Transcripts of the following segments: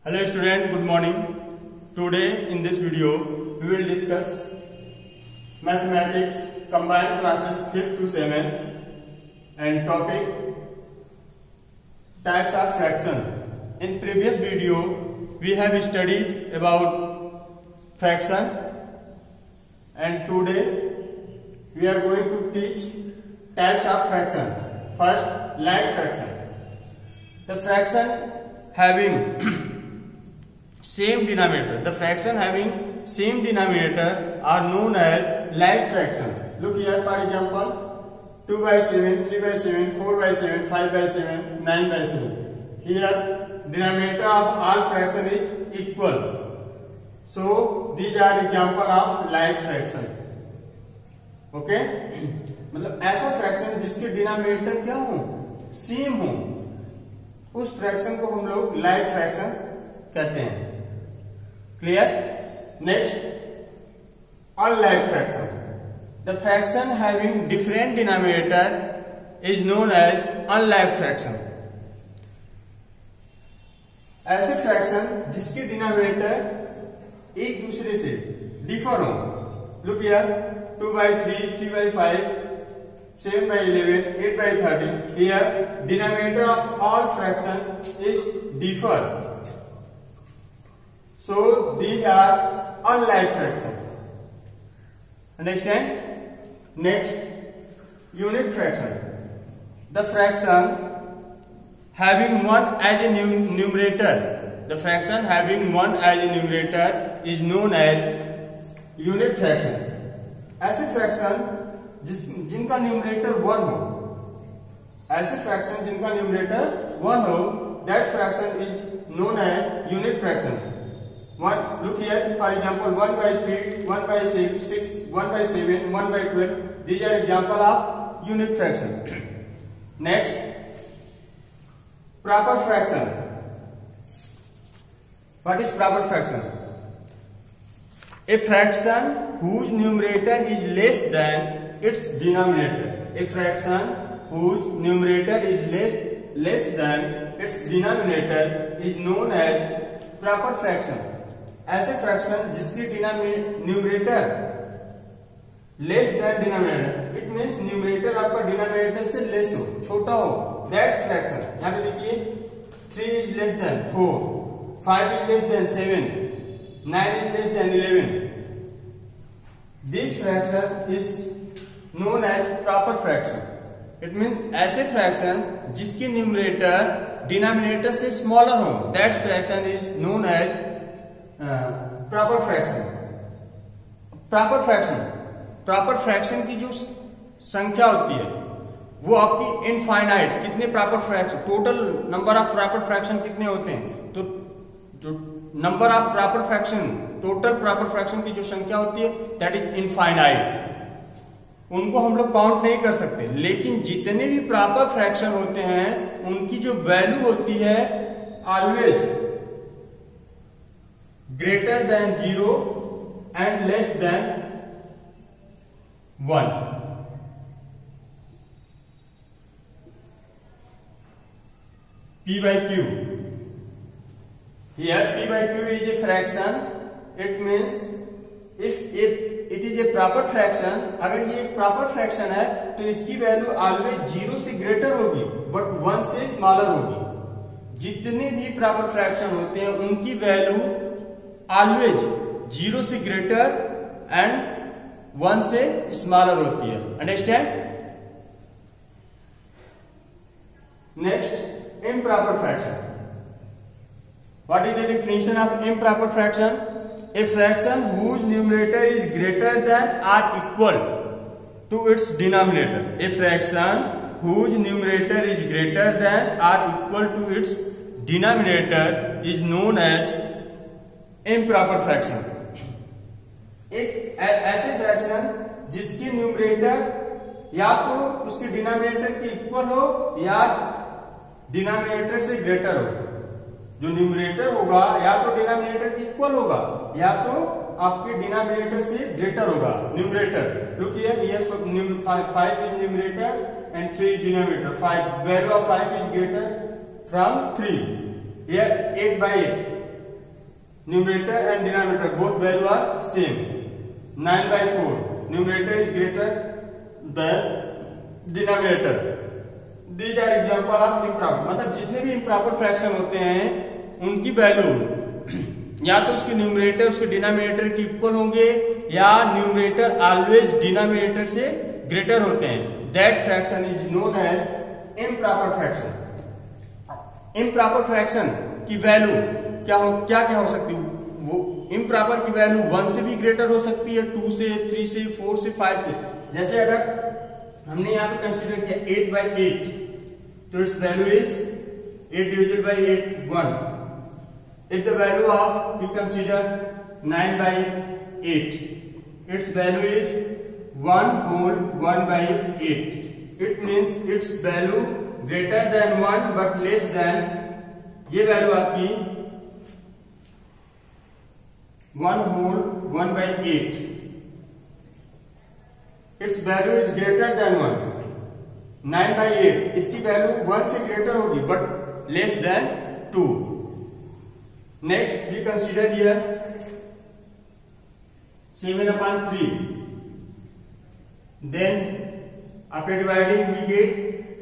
Hello student, good morning. Today in this video we will discuss mathematics combined classes 5th to 7th and topic types of fraction. In previous video we have studied about fraction and today we are going to teach types of fraction. First, like fraction. The fraction having same denominator. The fraction having same denominator are known as like fraction. Look here, for example, 2 by 7, 3 by 7, 4 by 7, 5 by 7, 9 by 7. Here, denominator of all fraction is equal. So, these are example of like fraction. Okay? मतलब ऐसा fraction जिसके denominator क्या हो, same हो, उस fraction को हम लोग लाइक फ्रैक्शन कहते हैं. Clear? Next, unlike fraction. The fraction having different denominator is known as unlike fraction. ऐसे फ्रैक्शन जिसके डिनोमिनेटर एक दूसरे से डिफर हो. Look here, 2 by 3, 3 by 5, 7 by 11, 8 by 13. Here, denominator of all fractions is differ. So these are unlike fraction. Understand? Next, unit fraction. The fraction having one as a numerator. The fraction having one as a numerator is known as unit fraction. ऐसे fraction जिनका numerator 1 हो, ऐसे fraction जिनका numerator 1 हो, that fraction is known as unit fraction. What? Look here, for example, 1 by 3, 1 by 6, 1 by 7, 1 by 12. These are example of unit fraction. Next, proper fraction. What is proper fraction? A fraction whose numerator is less than its denominator. A fraction whose numerator is less than its denominator is known as proper fraction. ऐसे fraction जिसकी numerator less than denominator, it means numerator आपका denominator से less हो, छोटा हो, that's fraction. यहाँ पे देखिए 3 is less than 4, 5 is less than 7, 9 is less than 11. This fraction is known as proper fraction. It means ऐसे फ्रैक्शन जिसकी न्यूमरेटर डिनोमिनेटर से स्मॉलर हो, that's fraction is known as proper fraction. Proper fraction की जो संख्या होती है वो आपकी इनफाइनाइट, कितने proper fraction, total number of proper fraction कितने होते हैं, तो जो number of proper fraction, total proper fraction की जो संख्या होती है दैट इज इनफाइनाइट. उनको हम लोग काउंट नहीं कर सकते, लेकिन जितने भी प्रॉपर फ्रैक्शन होते हैं उनकी जो वैल्यू होती है always greater than 0 and less than 1. P by Q. Here P by Q is a fraction. It means if it is a proper fraction, अगर ये एक proper fraction है तो इसकी वैल्यू ऑलवेज 0 से ग्रेटर होगी बट 1 से स्मॉलर होगी. जितने भी प्रॉपर फ्रैक्शन होते हैं उनकी वैल्यू ऑलवेज 0 से ग्रेटर एंड 1 से स्मॉलर होती है. Understand? Next, improper fraction. What is the definition of improper fraction? A fraction whose numerator is greater than or equal to its denominator. A fraction whose numerator is greater than or equal to its denominator is known as improper fraction. एक ऐसे fraction जिसकी numerator या तो उसके denominator के equal हो या denominator से ग्रेटर हो. जो न्यूमरेटर होगा या तो डिनोमिनेटर के इक्वल होगा या तो आपके डिनोमिनेटर से ग्रेटर होगा. Numerator, look here, 5 is numerator and 3 is denominator. 5 value of 5 is greater from 3. Here 8 by 8. Numerator and denominator both value are same. 9/4 numerator is greater than denominator. These are example of improper. मतलब जितने भी improper fraction होते हैं उनकी value या तो उसके numerator उसके डिनोमिनेटर के इक्वल होंगे या न्यूमरेटर ऑलवेज डिनोमिनेटर से ग्रेटर होते हैं. That fraction is known as improper fraction. Improper fraction की वैल्यू क्या हो सकती है? वो इम्प्रॉपर की वैल्यू 1 से भी ग्रेटर हो सकती है, 2 से, 3 से, 4 से, 5 से. जैसे अगर हमने यहाँ पे कंसीडर किया 8/8, तो it's value is 8 divided by 8 1. If the value of we consider 9/8, its value is 1 whole 1/8. It means its value greater than 1 but less than, ये वैल्यू आपकी 1 whole 1/8. Its value is greater than 1. 9/8 इसकी value 1 से greater होगी but less than 2. Next, we consider here 7/3. Then, after dividing, we get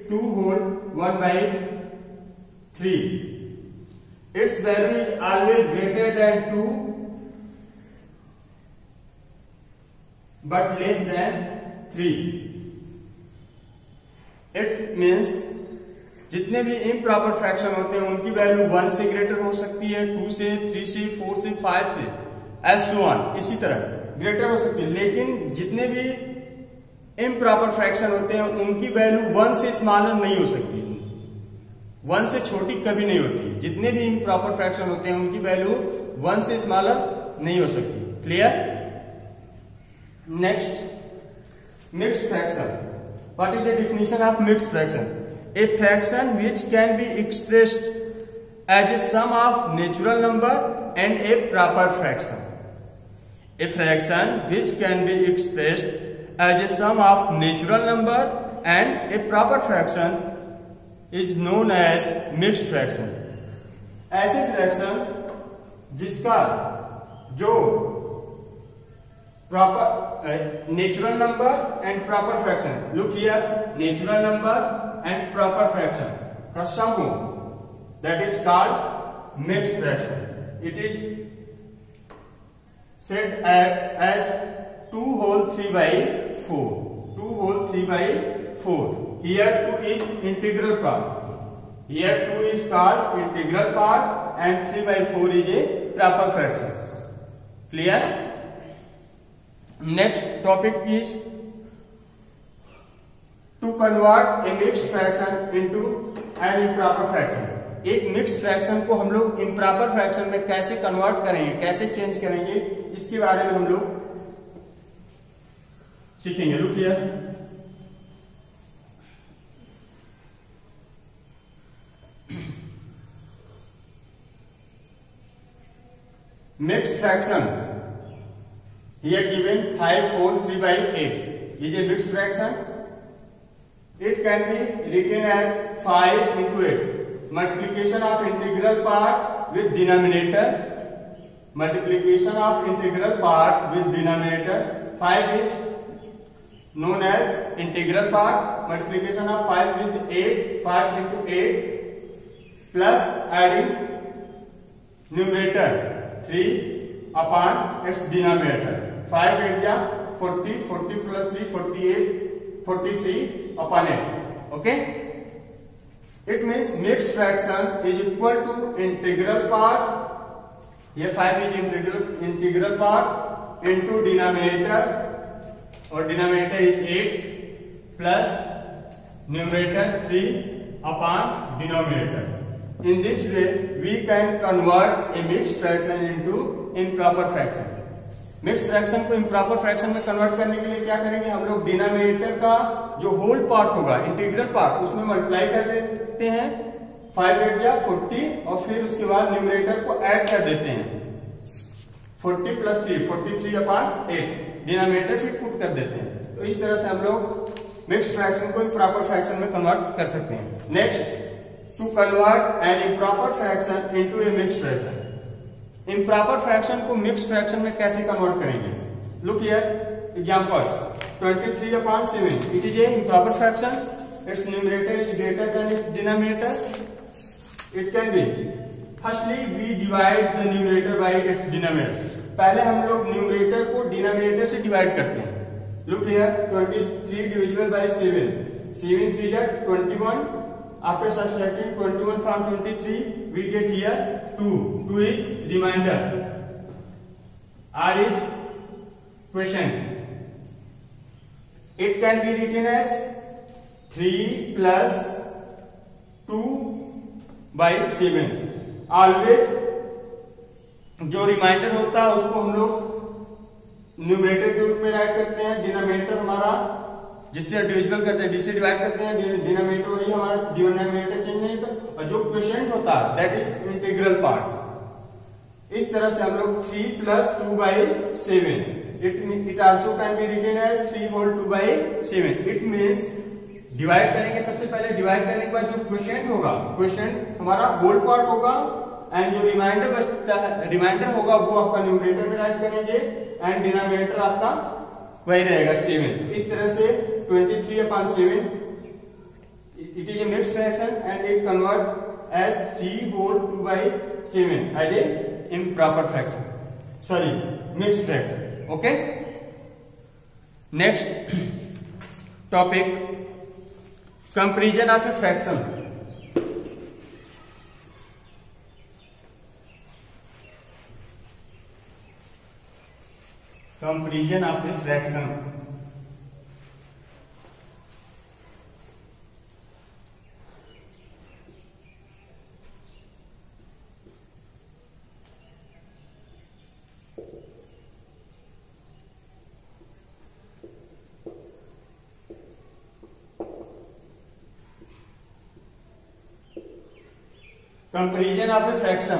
2 whole 1/3. Its value is always greater than 2, but less than 3. It means जितने भी improper fraction होते हैं उनकी value 1 से greater हो सकती है, 2 से, 3 से, 4 से, 5 से, एज सो ऑन, इसी तरह ग्रेटर हो सकती है. लेकिन जितने भी इम्प्रॉपर फ्रैक्शन होते हैं उनकी वैल्यू 1 से स्मॉलर नहीं हो सकती, 1 से छोटी कभी नहीं होती. जितने भी इम्प्रॉपर फ्रैक्शन होते हैं उनकी वैल्यू 1 से स्मॉलर नहीं हो सकती. Clear? Next, mixed fraction. What is the definition of mixed fraction? A fraction which can be expressed as a sum of natural number and a proper fraction. A fraction which can be expressed as a sum of natural number and a proper fraction is known as mixed fraction. ऐसे fraction जिसका जो proper natural number and proper fraction. Look here, natural number and proper fraction का sum हो, that is called mixed fraction. It is said as 2 whole 3/4. 2 whole 3/4. Here 2 is integral part. Here 2 is called integral part and 3/4 is a proper fraction. Clear? Next topic is to convert a mixed fraction into an improper fraction. एक mixed fraction को हम लोग improper fraction में कैसे convert करेंगे, कैसे change करेंगे, इसके बारे में हम लोग सीखेंगे. Look here, mixed fraction here given 5 whole 3/8 is a mixed fraction. It can be written as 5 into 8. Multiplication of integral part with denominator. Multiplication of integral part with denominator. 5 is known as integral part. Multiplication of 5 with 8. 5 into 8 plus adding numerator 3 upon its denominator. 5 8 जा 40. 40 plus 3 48. 43 upon 8. Okay? It means mixed fraction is equal to integral part. Here 5 is integral part into denominator, or denominator is 8 plus numerator 3 upon denominator. In this way, we can convert a mixed fraction into improper fraction. Mixed fraction को improper fraction में convert करने के लिए क्या करेंगे हम लोग? Denominator का जो होल पार्ट होगा, इंटीग्रल पार्ट, उसमें मल्टीप्लाई कर देते हैं. 5 8 जा 40 और फिर उसके बाद न्यूमरेटर को ऐड कर देते हैं. 40 plus 3 43 upon 8 डिनोमिनेटर फिर पुट कर देते हैं. तो इस तरह से हम लोग मिक्स्ड फ्रैक्शन को इम्प्रॉपर फ्रैक्शन में कन्वर्ट कर सकते हैं. Next, to convert an improper fraction into a mixed fraction. Improper fraction को मिक्स फ्रैक्शन में कैसे कन्वर्ट करेंगे? Look here, example 23/7, it is a improper fraction, its numerator is greater than its denominator. It can be, firstly we divide the numerator bye it's denominator. पहले हम लोग numerator को denominator से divide करते हैं. Look here, 23 divisible by 7, 7 3 is 21. After subtracting 21 from 23, we get here 2. 2 is remainder. R is quotient. It can be written as 3 plus 2/7. Always जो reminder होता है उसको हम लोग न्यूमरेटर के रूप में राइट करते हैं. डिनोमिनेटर हमारा जिससे डिविजिबल करते हैं, जिससे डिवाइड करते हैं, डिनोमिनेटर वही हमारा, डिनोमिनेटर चेंज नहीं होता. और जो क्वोशिएंट होता है दैट इज इंटीग्रल पार्ट. इस तरह से हम लोग 3 plus 2/7. It also can be written as 3 whole 2/7. इट मीन्स डिवाइड करेंगे, सबसे पहले डिवाइड करने के बाद जो क्वोशिएंट होगा, क्वोशिएंट हमारा होल पार्ट होगा, एंड जो रिमाइंडर बचता है, रिमाइंडर होगा वो आपका न्यूमरेटर में राइट करेंगे, एंड डिनोमिनेटर आपका वही रहेगा 7. इस तरह से 23/7 it is a mixed fraction and it convert as 3 whole 2/7 as a improper fraction, sorry, mixed fraction. Okay, next topic, comparison of a fraction. Comparison of a fraction. Comparison of a fraction.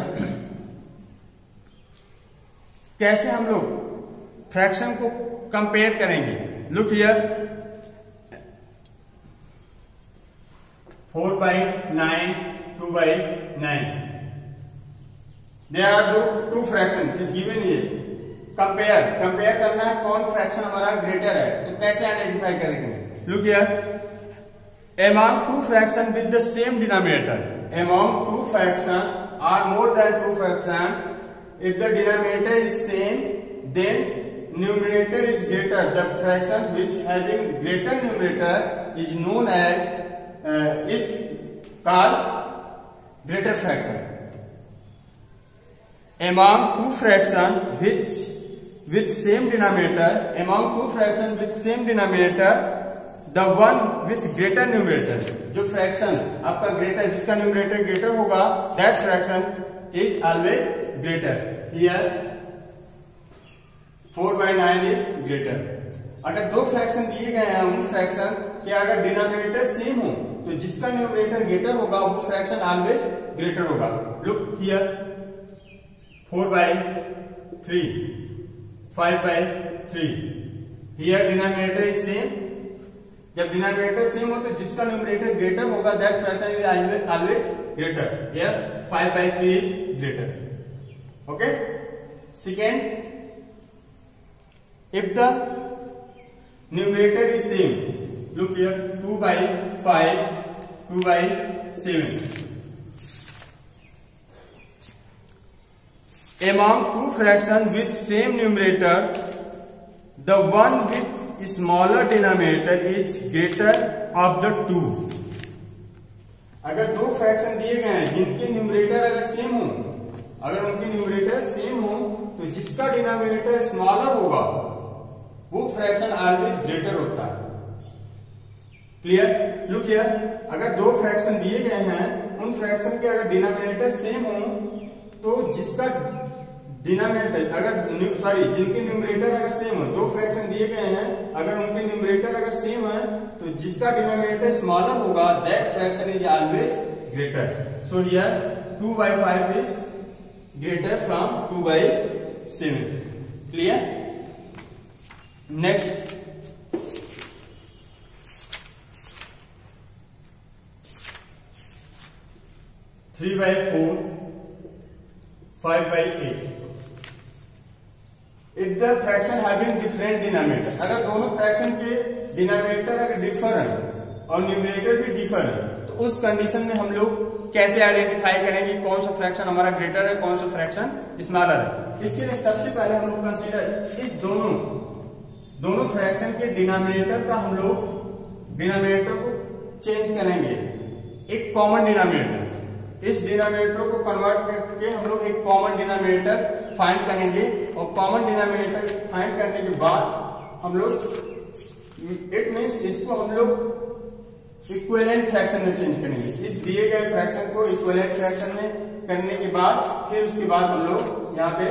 कैसे हम लोग fraction को compare करेंगे? Look here, 4/9, 2/9. There are two fraction is given here. Compare करना है कौन fraction हमारा greater है, तो कैसे आइडेंटिफाई करेंगे? Look here, among two fraction with the same denominator, among two fraction or more than two fraction, if the denominator is same, then numerator is greater. The fraction which having greater numerator is known as is called greater fraction. Among two fraction which with same denominator, among two fraction with same denominator, the one with greater numerator, जो fraction आपका greater, जिसका numerator greater होगा, that fraction is always greater. Here 4/9 is greater. अगर दो fraction दिए गए हैं, उन फ्रैक्शन के अगर डिनोमिनेटर सेम हो तो जिसका न्यूमरेटर ग्रेटर होगा वो फ्रैक्शन ऑलवेज ग्रेटर होगा. Look here, 4/3, 5/3. Here denominator is same. जब डिनोमिनेटर सेम हो तो जिसका न्यूमरेटर ग्रेटर होगा that fraction is always greater. Here 5/3 is greater. Okay. Second, if the numerator is same, look here, 2/5, 2/7. Among two fraction with same numerator, the one with smaller denominator is greater of the two. अगर दो fraction दिए गए हैं जिनके numerator अगर same हो, अगर उनके न्यूमरेटर सेम हो तो जिसका डिनोमिनेटर स्मॉलर होगा वो फ्रैक्शन ऑलवेज ग्रेटर होता है. क्लियर? लुक हियर, अगर दो फ्रैक्शन दिए गए हैं, उन फ्रैक्शन के अगर डिनोमिनेटर सेम हो तो जिसका डिनोमिनेटर जिनके न्यूमरेटर अगर सेम हो, दो फ्रैक्शन दिए गए हैं, अगर उनके न्यूमरेटर अगर सेम है तो जिसका डिनोमिनेटर स्मॉलर होगा that fraction is always greater. So here 2/5 is greater from 2/7. Clear? Next, 5/8. If the fraction having different denominator, अगर दोनों फ्रैक्शन के डिनोमिनेटर अगर डिफर है और न्यूमरेटर भी डिफर है, तो उस कंडीशन में हम लोग कैसे आइडेंटिफाई करेंगे कौन सा फ्रैक्शन हमारा ग्रेटर है, कौन सा फ्रैक्शन स्मॉलर है। इसके लिए सबसे पहले हम लोग कंसीडर इस दोनों फ्रैक्शन के डिनोमिनेटर का हम लोग डिनोमिनेटर को चेंज करेंगे एक कॉमन डिनोमिनेटर। इस डिनोमिनेटर को कन्वर्ट करके हम लोग एक कॉमन डिनोमिनेटर फाइंड करेंगे और कॉमन डिनोमिनेटर फाइंड करने के बाद हम लोग इट मींस इसको हम लोग इक्विवेलेंट फ्रैक्शन में चेंज करेंगे। इस दिए गए फ्रैक्शन को इक्विवेलेंट फ्रैक्शन में करने के बाद फिर उसके बाद हम लोग यहाँ पे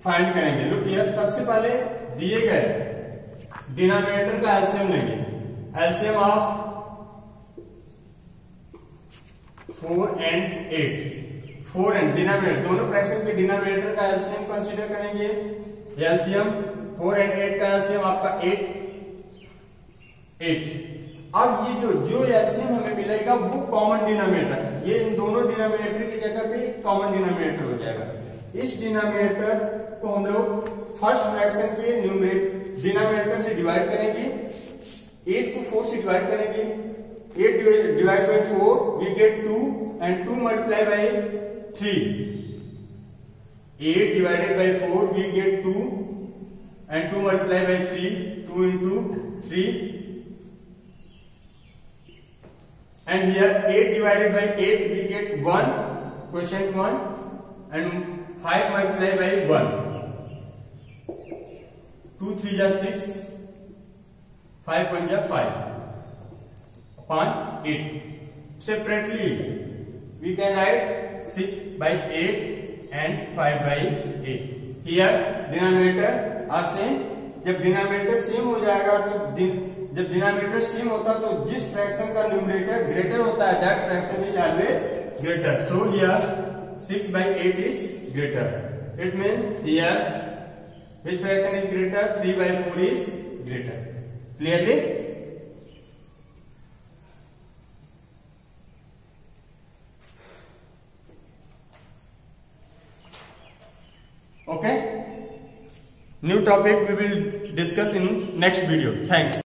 फाइंड करेंगे। लुक हियर, सबसे पहले दिए गए डिनोमिनेटर का एलसीएम लेंगे। LCM of 4 and 8, 4 and denominator दोनों फ्रैक्शन के डिनोमिनेटर का एलसीएम कंसीडर करेंगे। एलसीएम 4 and 8 का एलसीएम आपका 8। अब ये जो एलसीएम हमें मिलेगा वो कॉमन डिनोमिनेटर है, ये इन दोनों डिनोमिनेटर की जगह पे कॉमन डिनोमिनेटर हो जाएगा। इस डिनोमिनेटर को हम लोग फर्स्ट फ्रैक्शन के डिनोमिनेटर से डिवाइड करेंगे। 8 को 4 से डिवाइड करेंगे। 8 divided by 4 we get 2 and 2 multiplied by 3. 8 divided by 4 we get 2 and 2 multiplied by 3. 2 into 3. And here 8 divided by 8 we get 1, quotient 1, and 5 multiplied by 1. 2 3 is 6, 5 1 is 5. Upon 8. Separately, we can write 6/8 and 5/8. Here, denominator are same. जब denominator same हो जाएगा तो जब denominator same होता है तो जिस fraction का न्यूमरेटर ग्रेटर होता है that fraction is always greater. So here 6/8 is greater. It means here which fraction is greater? 3/4 is greater. Clearly? Okay. New topic we will discuss in next video. Thanks.